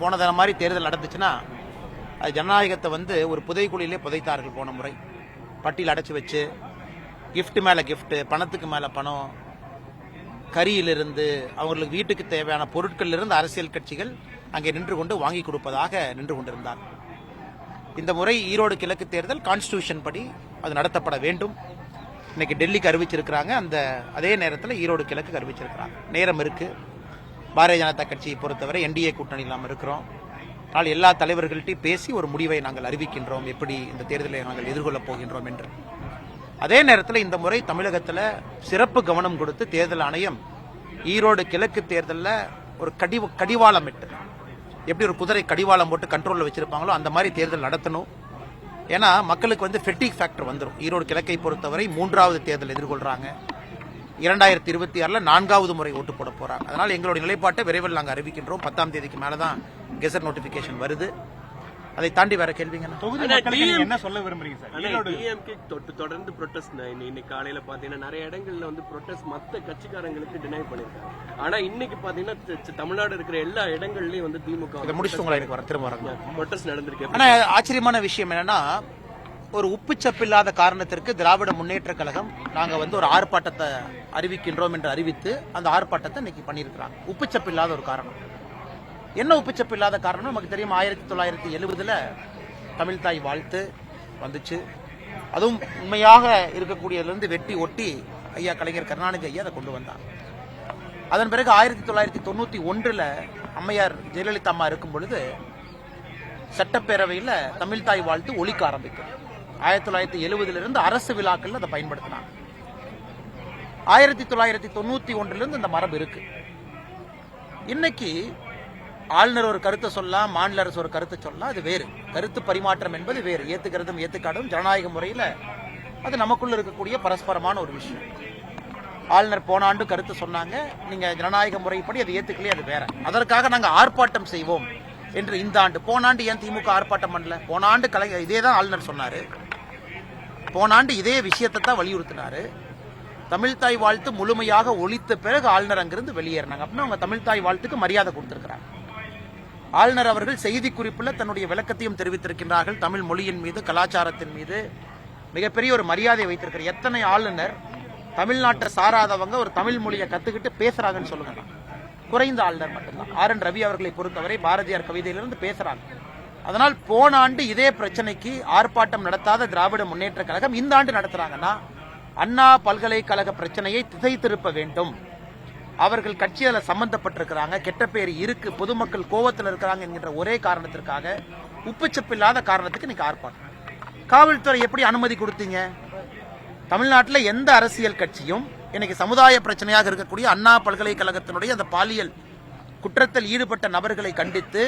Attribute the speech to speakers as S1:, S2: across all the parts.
S1: போன தடவை மாதிரி தேர்தல் நடந்துச்சுன்னா அது ஜனநாயகத்தை வந்து ஒரு புதைக்குழியிலே புதைத்தார்கள். போன முறை பட்டியல் அடைச்சி வச்சு கிஃப்ட் மேல கிஃப்ட், பணத்துக்கு மேல பணம், கரியிலிருந்து அவங்களுக்கு வீட்டுக்கு தேவையான பொருட்கள் இருந்து அரசியல் கட்சிகள் அங்கே நின்று கொண்டு வாங்கி கொடுப்பதாக நின்று கொண்டிருந்தார். இந்த முறை ஈரோடு கிழக்கு தேர்தல் கான்ஸ்டிடியூஷன் படி அது நடத்தப்பட வேண்டும். இன்னைக்கு டெல்லிக்கு அறிவிச்சிருக்கிறாங்க. அதே நேரத்தில் ஈரோடு கிழக்கு அறிவிச்சிருக்கிறாங்க. நேரம் இருக்கு. பாரதிய ஜனதா கட்சியை பொறுத்தவரை என்டிஏ கூட்டணி இல்லாமல் இருக்கிறோம். ஆனால் எல்லா தலைவர்கள்ட்டையும் பேசி ஒரு முடிவை நாங்கள் அறிவிக்கின்றோம், எப்படி இந்த தேர்தலை நாங்கள் எதிர்கொள்ளப் போகின்றோம் என்று. அதே நேரத்தில் இந்த முறை தமிழகத்தில் சிறப்பு கவனம் கொடுத்து தேர்தல் ஆணையம் ஈரோடு கிழக்கு தேர்தலில் ஒரு கடிவாளம் இட்டு, எப்படி ஒரு குதிரை கடிவாளம் போட்டு கண்ட்ரோலில் வச்சிருப்பாங்களோ அந்த மாதிரி தேர்தல் நடத்தணும். ஏன்னா மக்களுக்கு வந்து ஃபெட்டிக் ஃபேக்டர் வந்துடும். ஈரோடு கிழக்கை பொறுத்தவரை 3வது தேர்தல் எதிர்கொள்றாங்க. 2026 4வது முறை ஓட்டு போட போறாங்க. அதனால் எங்களுடைய நிலைப்பாட்டை விரைவில் நாங்கள் அறிவிக்கின்றோம். 10ஆம் தேதிக்கு மேலதான் கெசட் நோட்டிபிகேஷன் வருது. அதை தாண்டி வேற கேள்விங்க
S2: என்ன சொல்ல விரும்புறீங்க சார்? டிஎம்கே தொடர்ந்து ப்ரொடெஸ்ட் இன்னைக்கு காலையில பாத்தீங்கன்னா நிறைய இடங்கள்ல வந்து ப்ரொடெஸ்ட் மத்த கட்சிக்காரங்களுக்கு டினை பண்ணிருக்காங்க. ஆனா இன்னைக்கு பாத்தீங்கன்னா தமிழ்நாடு இருக்கிற எல்லா இடங்கள்லயும் வந்து திமுக
S1: முடிச்சுட்டு எனக்கு வர திரும்ப வர
S2: ப்ரொடெஸ்ட் நடந்திருக்கு.
S1: ஆனா ஆச்சரியமான விஷயம் என்னன்னா, ஒரு உப்புச்சப்பில்லாத காரணத்திற்கு திராவிட முன்னேற்ற கழகம் நாங்க வந்து ஒரு ஆர்ப்பாட்டத்தை அறிவிக்கின்றோம் என்று அறிவித்து அந்த ஆர்ப்பாட்டத்தை இன்னைக்கு பண்ணியிருக்கிறாங்க. உப்புச்சப்பில்லாத ஒரு காரணம். என்ன உப்புச்சப்பில்லாத காரணம் நமக்கு தெரியும். 1970 தமிழ் தாய் வாழ்த்து வந்துச்சு. அதுவும் உண்மையாக இருக்கக்கூடியதிலிருந்து வெட்டி ஒட்டி ஐயா கலைஞர் கருணாநிதி ஐயா அதை கொண்டு வந்தாங்க. அதன் பிறகு 1991 அம்மையார் ஜெயலலிதா அம்மா இருக்கும் பொழுது சட்டப்பேரவையில் தமிழ் தாய் வாழ்த்து ஒலிக்க ஆரம்பிக்கும். 1970 அரசு விழாக்கள் அதை பயன்படுத்தினாங்க. 1991 இந்த மரபு இருக்கு. இன்னைக்கு ஆளுநர் ஒரு கருத்தை சொல்லலாம், மாநில அரசு ஒரு கருத்தை சொல்லலாம், அது வேறு. கருத்து பரிமாற்றம் என்பது வேறு. ஏத்துக்கிறதும் ஏத்துக்காடும் ஜனநாயக முறையில் அது நமக்குள்ள இருக்கக்கூடிய பரஸ்பரமான ஒரு விஷயம். ஆளுநர் போன ஆண்டு கருத்து சொன்னாங்க, நீங்க ஜனநாயக முறைப்படி அதை ஏத்துக்கலையே, அது வேற. அதற்காக நாங்கள் ஆர்ப்பாட்டம் செய்வோம் என்று இந்த ஆண்டு. போன ஆண்டு ஏன் திமுக ஆர்ப்பாட்டம் பண்ணல? போன ஆண்டு இதே தான் ஆளுநர் சொன்னாரு. போன ஆண்டு இதே விஷயத்தை தான் வலியுறுத்தினாரு. தமிழ்தாய் வாழ்த்து முழுமையாக ஒழித்த பிறகு ஆளுநர் அங்கிருந்து வெளியேறினாங்க. அப்படின்னா அவங்க தமிழ்தாய் வாழ்த்துக்கு மரியாதை கொடுத்திருக்கிறாங்க. ஆளுநர் அவர்கள் செய்தி குறிப்பில் தன்னுடைய விளக்கத்தையும் தெரிவித்திருக்கின்றார்கள். தமிழ் மொழியின் மீது, கலாச்சாரத்தின் மீது மிகப்பெரிய ஒரு மரியாதை வைத்திருக்கிறார். எத்தனை ஆளுநர் தமிழ்நாட்டை சாராதவங்க ஒரு தமிழ் மொழியை கத்துக்கிட்டு பேசுறாங்கன்னு சொல்லுங்க. குறைந்த ஆளுநர் மட்டும்தான். RN ரவி அவர்களை பொறுத்தவரை பாரதியார் கவிதையிலிருந்து பேசுறாங்க. அதனால் போன ஆண்டு இதே பிரச்சனைக்கு ஆர்ப்பாட்டம் நடத்தாத திராவிட முன்னேற்ற கழகம் இந்த ஆண்டு நடத்துறாங்கன்னா அண்ணா பல்கலைக்கழக பிரச்சனையை திசை திருப்ப வேண்டும். அவர்கள் கட்சியில சம்பந்தப்பட்டிருக்கிறாங்க, கெட்ட பேர் இருக்கு, பொதுமக்கள் கோவத்தில் இருக்கிறாங்க என்கின்ற ஒரே காரணத்திற்காக, உப்புச்சப்பில்லாத காரணத்துக்கு இன்னைக்கு ஆர்ப்பாட்டம். காவல்துறை எப்படி அனுமதி கொடுத்தீங்க? தமிழ்நாட்டில் எந்த அரசியல் கட்சியும் இன்னைக்கு சமுதாய பிரச்சனையாக இருக்கக்கூடிய அண்ணா பல்கலைக்கழகத்தினுடைய அந்த பாலியல் குற்றத்தில் ஈடுபட்ட நபர்களை கண்டித்து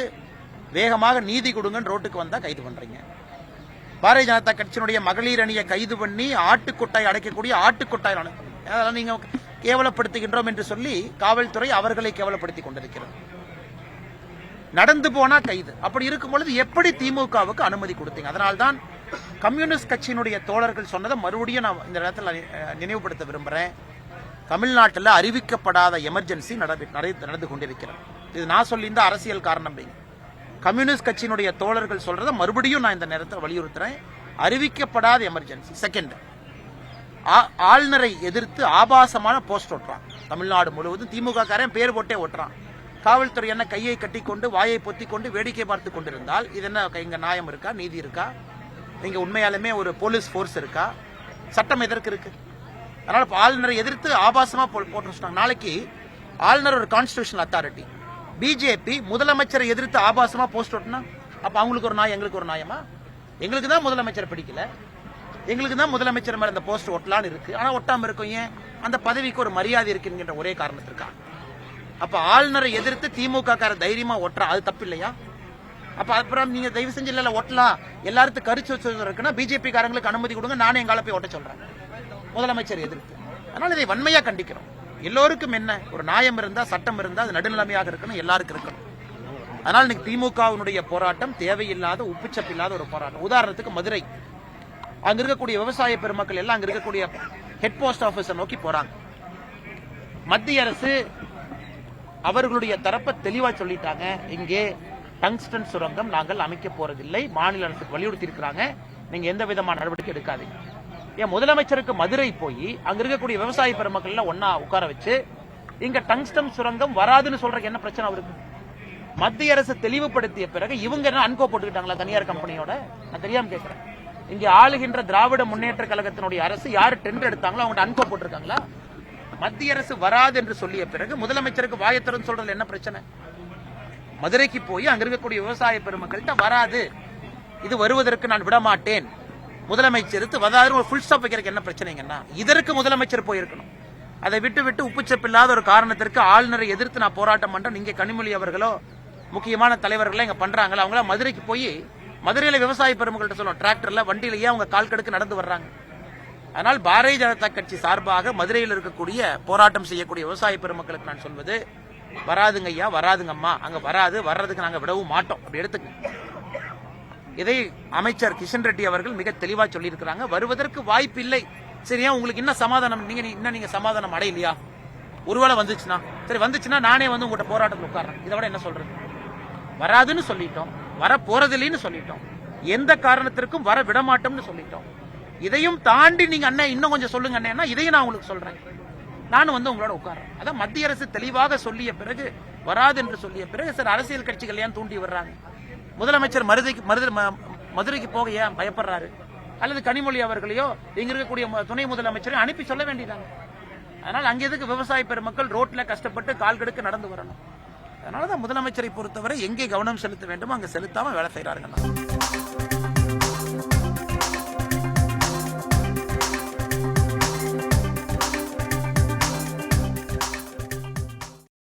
S1: வேகமாக நீதி கொடுங்கன்னு ரோட்டுக்கு வந்தா கைது பண்றீங்க. பாரதிய ஜனதா கட்சியினுடைய மகளிர் அணியை கைது பண்ணி ஆட்டுக்கொட்டாய் அடைக்கக்கூடிய ஆட்டுக்கொட்டாய் அதெல்லாம் நீங்க கேவலப்படுத்துகின்றோம் என்று சொல்லி காவல்துறை அவர்களை கேவலப்படுத்திக் கொண்டிருக்கிறது. நடந்து போனா கைது. அப்படி இருக்கும் பொழுது எப்படி திமுகவுக்கு அனுமதி கொடுத்தீங்க? அதனால்தான் கம்யூனிஸ்ட் கட்சியினுடைய தோழர்கள் சொன்னதை மறுபடியும் நான் இந்த இடத்துல நினைவுபடுத்த விரும்புறேன். தமிழ்நாட்டில் அறிவிக்கப்படாத எமர்ஜென்சி நடந்து கொண்டிருக்கிறது. இது நான் சொல்லி இந்த அரசியல் காரணம். கம்யூனிஸ்ட் கட்சியினுடைய தோழர்கள் சொல்றதை மறுபடியும் நான் இந்த நேரத்தில் வலியுறுத்துறேன். அறிவிக்கப்படாத எமர்ஜென்சி. செகண்ட், ஆளுநரை எதிர்த்து ஆபாசமான போஸ்ட் ஓட்டுறான். தமிழ்நாடு முழுவதும் திமுக காரன் பேர் போட்டே ஓட்டுறான். காவல்துறை என்ன கையை கட்டிக்கொண்டு வாயை பொத்திக் கொண்டு வேடிக்கை பார்த்து கொண்டிருந்தால் இது என்ன இங்க நியாயம் இருக்கா? நீதி இருக்கா? இங்க உண்மையாலுமே ஒரு போலீஸ் போர்ஸ் இருக்கா? சட்டம் எதற்கு இருக்கு? அதனால ஆளுநரை எதிர்த்து ஆபாசமா போட்டு வச்சிட்டாங்க. நாளைக்கு ஆளுநர் ஒரு கான்ஸ்டிடியூஷனல் அத்தாரிட்டி. பிஜேபி முதலமைச்சரை எதிர்த்து ஆபாசமா போஸ்ட் ஓட்டினா அப்ப அவங்களுக்கு ஒரு நியாயம், எங்களுக்கு ஒரு நியாயமா? எங்களுக்கு தான் முதலமைச்சரை பிடிக்கல, எங்களுக்கு தான் முதலமைச்சர் மேல இந்த போஸ்ட் ஒட்டலான்னு இருக்கு. ஆனா ஒட்டாம இருக்கும். ஏன்? அந்த பதவிக்கு ஒரு மரியாதை இருக்குங்கிற ஒரே காரணத்திற்காக. அப்ப ஆளுநரை எதிர்த்து திமுக கார தைரியமா ஒட்டுறா, அது தப்பு இல்லையா? அப்ப அப்புறம் நீங்க தயவு செஞ்சு இல்ல ஒட்டலாம், எல்லாருக்கும் கருத்து வச்சு இருக்குன்னா பிஜேபி காரங்களுக்கு அனுமதி கொடுங்க, நானே எங்கால போய் ஒட்ட சொல்றேன் முதலமைச்சர் எதிர்த்து. அதனால இதை வன்மையா கண்டிக்கிறோம். எல்லோருக்கும் என்ன ஒரு நியாயம் இருந்தா, சட்டம் இருந்தா, அது நடுநிலைமையாக இருக்கணும், எல்லாருக்கும் இருக்கணும். அதனால இன்னைக்கு திமுகவினுடைய போராட்டம் தேவையில்லாத உப்புச்சப்பில்லாத ஒரு போராட்டம். உதாரணத்துக்கு மதுரை, அங்க இருக்கக்கூடிய விவசாய பெருமக்கள் எல்லாம் அங்க இருக்கக்கூடிய ஹெட் போஸ்ட் ஆபீஸை நோக்கி போறாங்க. மத்திய அரசு அவர்களுடைய தரப்பை தெளிவா சொல்லிட்டாங்க. இங்கே டங்ஸ்டன் சுரங்கம் நாங்கள் அமைக்க போறதில்லை, மாநில அரசுக்கு வலியுறுத்தி இருக்கிறாங்க, நீங்க எந்த விதமான நடவடிக்கை எடுக்காதீங்க. ஏன் முதலமைச்சருக்கு மதுரை போய் அங்க இருக்கக்கூடிய விவசாய பெருமக்கள் எல்லாம் ஒன்னா உட்கார வச்சு இங்க டங்ஸ்டன் சுரங்கம் வராதுன்னு சொல்றதுக்கு என்ன பிரச்சனை அவருக்கு? மத்திய அரசு தெளிவுபடுத்திய பிறகு இவங்க என்ன அன்கோ போட்டுக்கிட்டாங்களா தனியார் கம்பெனியோட? நான் தெரியாம கேட்கிறேன். இங்க ஆளுகின்ற திராவிட முன்னேற்ற கழகத்தினுடைய அரசு யாரு டெண்டர் எடுத்தாங்களோ அவங்க அன்கோ போட்டிருக்காங்களா? மத்திய அரசு வராது என்று சொல்லிய பிறகு முதலமைச்சருக்கு வாயத்திறன் சொல்றதுல என்ன பிரச்சனை? மதுரைக்கு போய் அங்க இருக்கக்கூடிய விவசாய பெருமக்கள்கிட்ட வராது, இது வருவதற்கு நான் விட மாட்டேன், முதலமைச்சருக்கு வராது ஒரு ஃபுல் ஸ்டாப் வைக்கிறதுக்கு என்ன பிரச்சனைங்கன்னா இதற்கு முதலமைச்சர் போயிருக்கணும். அதை விட்டு விட்டு உப்புச்சப்பில்லாத ஒரு காரணத்திற்கு ஆளுநரை எதிர்த்து நான் போராட்டம் பண்றேன், நீங்க கனிமொழி அவர்களோ முக்கியமான தலைவர்களோ இங்க பண்றாங்களா? அவங்கள மதுரைக்கு போய் மதுரையில விவசாய பெருமக்கள்கிட்ட சொல்லுவோம், டிராக்டர்ல வண்டியிலேயே அவங்க கால் கடுக்கு நடந்து வர்றாங்க. அதனால் பாரதிய ஜனதா கட்சி சார்பாக மதுரையில் இருக்கக்கூடிய போராட்டம் செய்யக்கூடிய விவசாய பெருமக்களுக்கு நான் சொல்வது, வராதுங்க ஐயா, வராதுங்கம்மா, அங்க வராது, வர்றதுக்கு நாங்க விடவும் மாட்டோம், அப்படி எடுத்துக்க. இதை அமைச்சர் கிஷன் ரெட்டி அவர்கள் மிக தெளிவா சொல்லி இருக்கிறாங்க. வருவதற்கு வாய்ப்பு இல்லை. சரியா, உங்களுக்கு என்ன சமாதானம்? நீங்க சமாதானம் அடையலையா? ஒருவேளை வந்துச்சுன்னா சரி, வந்துச்சுன்னா நானே வந்து உங்கள்கிட்ட போராட்டத்தில் உட்கார்றேன், இதை விட என்ன சொல்றது? வராதுன்னு சொல்லிட்டோம், வர போறதில்லைன்னு சொல்லிட்டோம், எந்த காரணத்திற்கும் வர விட மாட்டோம்னு சொல்லிட்டோம். இதையும் தாண்டி நீங்க அண்ணன் இன்னும் கொஞ்சம் சொல்லுங்க அண்ணா, இதையும் நான் உங்களுக்கு சொல்றேன், நானும் வந்து உங்களோட உட்கார்றேன். அதான் மத்திய அரசு தெளிவாக சொல்லிய பிறகு, வராது என்று சொல்லிய பிறகு சார் அரசியல் கட்சிகள் ஏன் தூண்டி வர்றாங்க? முதலமைச்சர் மதுரைக்கு போக ஏன் பயப்படுறாரு? அல்லது கனிமொழி அவர்களையோ இங்க இருக்கக்கூடிய துணை முதலமைச்சரையும் அனுப்பி சொல்ல வேண்டியதாங்க. அதனால் அங்க எதுக்கு விவசாய பெருமக்கள் ரோட்ல கஷ்டப்பட்டு கால் கடுக்கு நடந்து வரணும்? அதனாலதான் முதலமைச்சரை பொறுத்தவரை எங்கே கவனம் செலுத்த வேண்டுமோ அங்க செலுத்தாம வேலை செய்யறாருங்க.